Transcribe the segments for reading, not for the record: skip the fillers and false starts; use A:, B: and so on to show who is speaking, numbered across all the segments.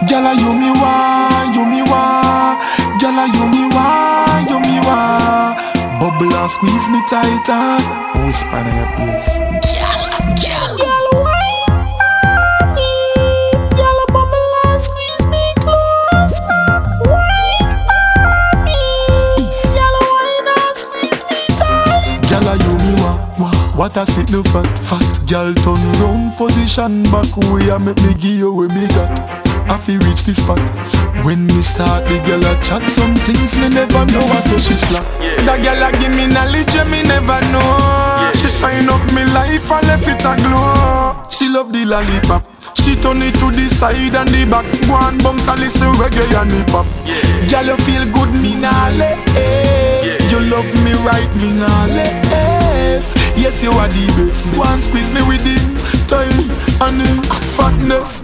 A: Gyal, you me want, you me want. Gyal, you me want, you me want. Bubble and squeeze me tighter. Whisper in your ears. Gyal, wine on me. Gyal, bubble and squeeze me closer. Wine on me. Gyal, wine and squeeze me tight. Gyal, you me want. What I sit no fat. Gyal, turn round position back way and make me give you what me got. I feel reach the spot. When me start the girl a chat, some things me never know, so she slap. That girl a give me knowledge me never know. She shine up me life and left it a glow. She love the lollipop. She turn it to the side and the back. Go and bounce and listen reggae and hip hop. Girl, you feel good, me nah left. You love me right, me nah left. Yes, you are the best. Go and squeeze me with the time and the fatness.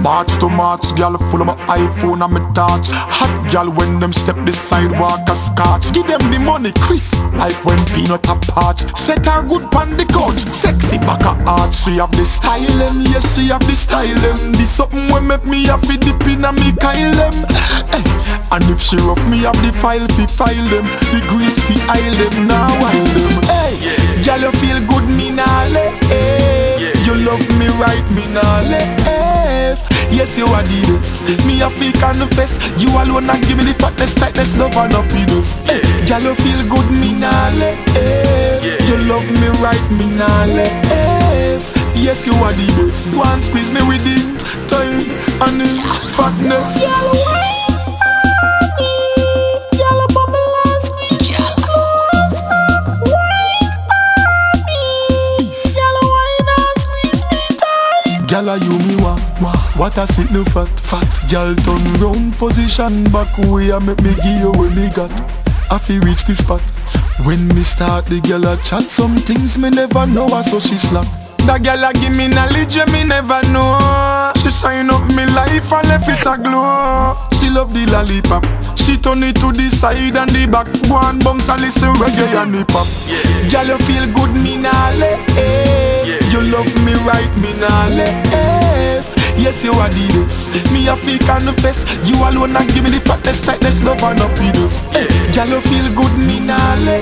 A: March to March, girl, full of my iPhone and my touch. Hot girl when them step the sidewalk a scotch. Give them the money, Chris, like when peanut a patch. Set her good pan the couch, sexy back a arch. She have the style, yes, she have the style. This something when make me have to dip in a me Kyle them. And if she rough me have the file fi file them. The grease fi aisle them, now wild them. Girl, you feel good, me nah let. You love me right, me nah let. Yes, you are the best. Me a feel confess. You alone a give me the fatness, tightness, love and happiness. Girl, you feel good, me nah let. You love me right, me nah let. Yes, you are the best. Go and squeeze me with the time and the fatness. Girl, wine on me. Girl, bubble and squeeze me closer. Wine on me. Girl, wine and squeeze me tight. Girl, you me want. What I sit no fat. Girl, turn round position back way and make me give you what me got. I feel reach the spot. When me start the girl a chat, some things me never know, so she slap. That girl a give me knowledge me never know. She shine up me life and left it a glow. She love the lollipop. She turn it to the side and the back. Go and bounce and listen reggae and hip hop. Girl, you feel good, me nah let. You love me right, me nah let. Yes, you are the best. Me a feel confess. You alone a give me the fatness, tightness, love and happiness. Girl, you feel good, me nah let.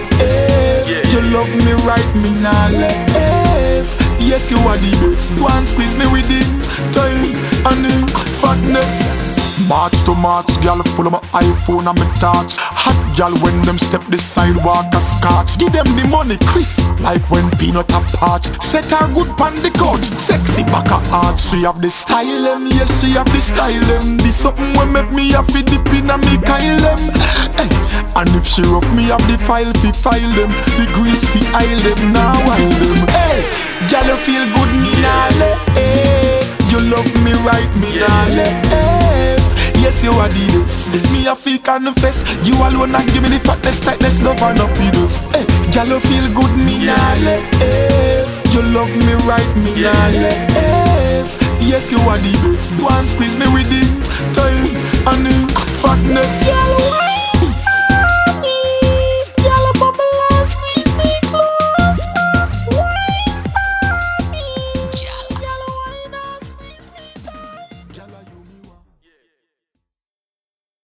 A: You love me right, me nah let. Yes, you are the best. Go and squeeze me with the time and the fatness. March to March, girl, full of my iPhone and my touch. Hot girl when them step the sidewalk a scotch. Give them the money, Chris, like when peanut a patch. Set her good pan the couch, sexy back a arch. She have the style, yes, she have the style. This something when make me have to dip in a me Kyle them. And if she rough me have the file fi file them. The grease fi aisle them, now wild them. Girl, you feel good, me nah let. You love me right, me nah let. Yes, you are the best. Me a feel confess. You alone a give me the fatness, tightness, love and happiness. Girl, you feel good, me nah let. You love me right, me nah let. Yes, you are the best. Go and squeeze me with the time and the fatness.